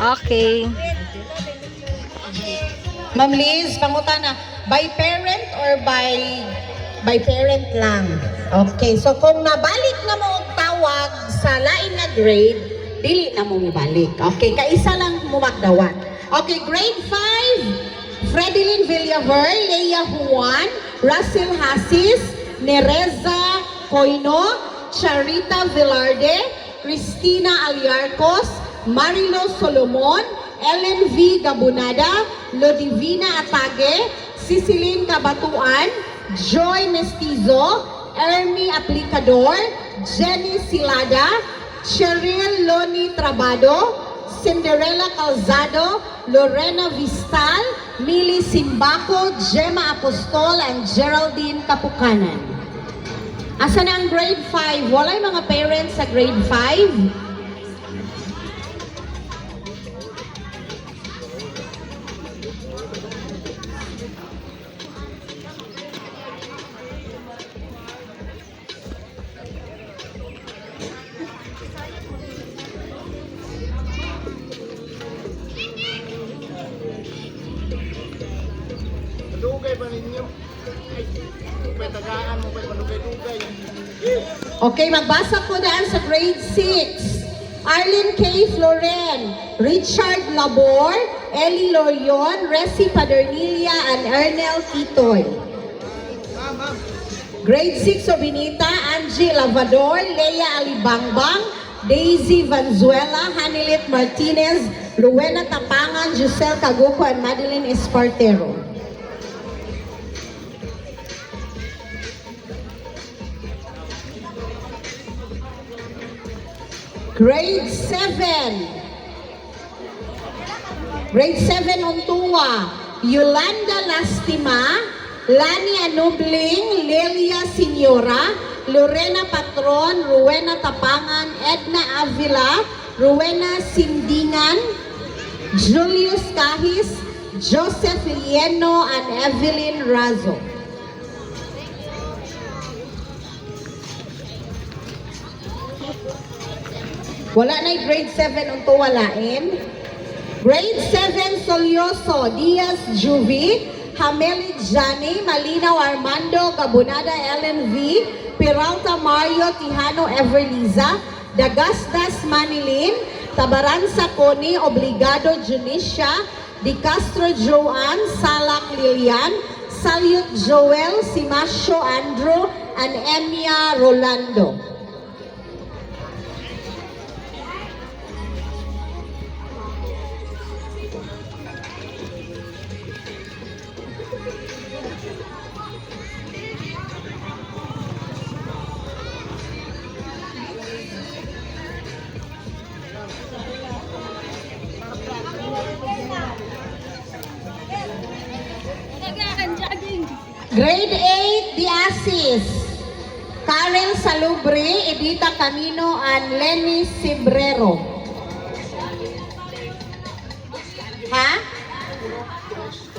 Okay. Ma'am Liz, pangutana, by parent or by parent lang? Okay, so kung nabalik na mo og tawag sa lain nga grade, dili na mo ibalik. Okay, kaisa lang mo magdawat. Okay, grade 5, Fredelyn Villaver, Leia Juan, Russell Hasis, Nereza Coino, Charita Velarde, Cristina Aliarcos, Marilo Solomon, Ellen V. Gabunada, Lodivina Atage, Cicilin Cabatuan, Joy Mestizo, Ermi Aplicador, Jenny Silada, Cheryl Loni Trabado, Cinderella Calzado, Lorena Vistal, Mili Simbaco, Gemma Apostol, and Geraldine Kapukanan. Asa na ang grade 5? Walay mga parents sa grade 5? Dugay ba ninyo? Ay, may tagaan mo kayo malugay-dugay. Okay, magbasa ko daan sa grade 6. Arlene K. Floren, Richard Labor, Ellie Lorion, Resi Padernilla, and Ernel Titoy. Ma'am. Grade 6 Obinita, Angie Lavador, Leia Alibangbang, Daisy Vanzuela, Hanilit Martinez, Rowena Tapangan, Giselle Caguco, and Madeline Espartero. Grade 7. Grade 7 Untua, Yolanda Lastima, Lani Anubling, Lelia Signora, Lorena Patron, Rowena Tapangan, Edna Avila, Rowena Sindingan, Julius Kahis, Joseph Lieno, and Evelyn Razo. Wala na yung grade 7 unto walain. Grade 7 Solyoso, Diaz Juvi, Hameli Jani, Malinaw Armando, Gabunada Ellen V, Peralta Mario, Tihano Everliza, Dagasdas Manilin, Tabaransa Connie, Obligado Junicia, Di Castro Joanne, Salak Lilian, Salyut Joel, Simasyo Andrew, and Emia Rolando. Grade 8, The Asis, Karen Salubre, Edita Camino, and Lenny Sibrero. Ha?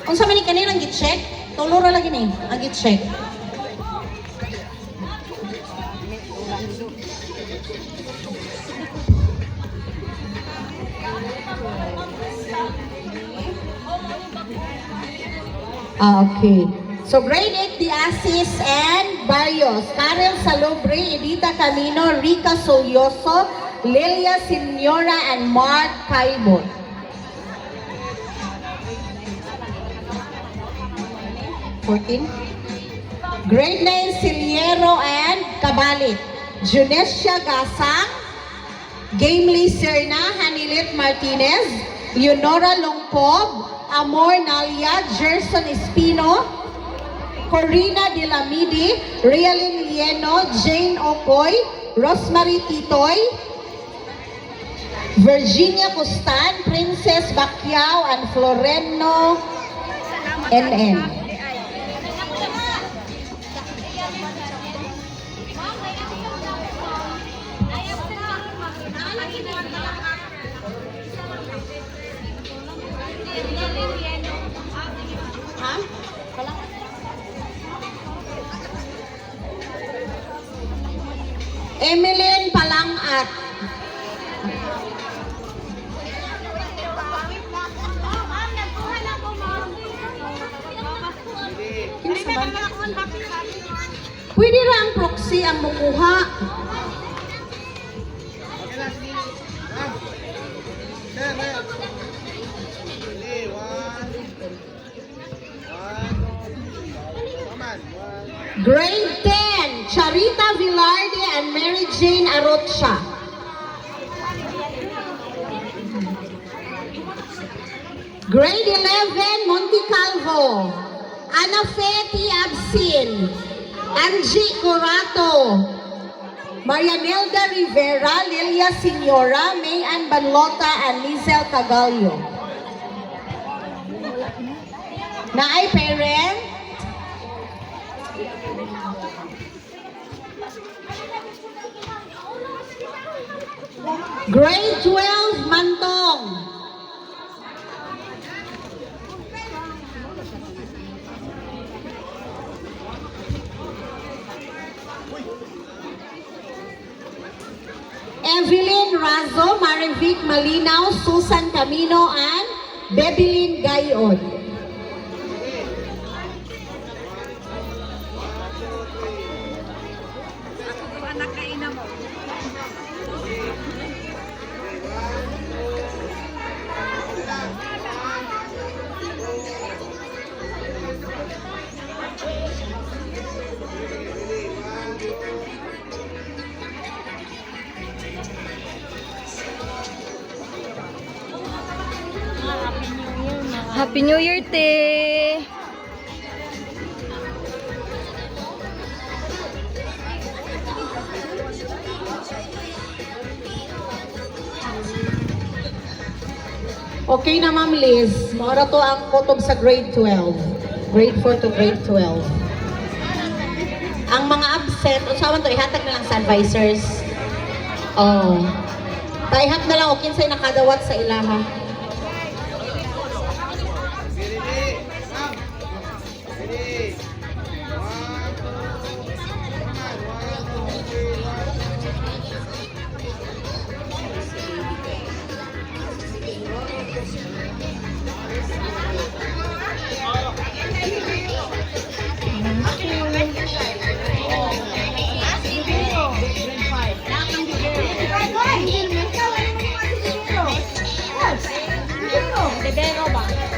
Kung sa mani kanina ang git-check, tuluro lagi ni, ang git-check. Okay. So grade 8, The Asis and Barrios, Karen Salubre, Edita Camino, Rica Solyoso, Lilia Signora, and Mark Caibot. Grade 9, Siliero and Cabalit, Junesia Gasang, Gamely Serna, Hanilit Martinez, Leonora Longpob, Amor Nalia, Gerson Espino, Corina Dilamidi, Realin Lieno, Jane Okoy, Rosemary Titoy, Virginia Costan, Princess Bacquiao, and Floreno NN. Emeline Palangat. Pwede ra ang proxy ang mukuha. Okay lang, sige. Ah. Sir, sir. Sige, one. Come on, one. Grade 10, Charita Villarde and Mary Jane Arocha. Grade 11, Monte Calvo, Ana Feti Absin, Angie Corato, Marianelda Rivera, Lilia Signora, May Ann Banlota, and Lizel Cagallo. Naay parent? Grade 12, Mantong. Evelyn Razo, Marivic Malinaw, Susan Camino, and Bebelyn Gayon. Happy New Year, te! Okay na, Ma'am Liz. Maura to ang kutob sa grade 12. Grade 4 to grade 12. Ang mga absent, usawan to, ihatag na lang sa advisors. Oh. Paihat na lang, o kinsay nakadawat sa ilaha.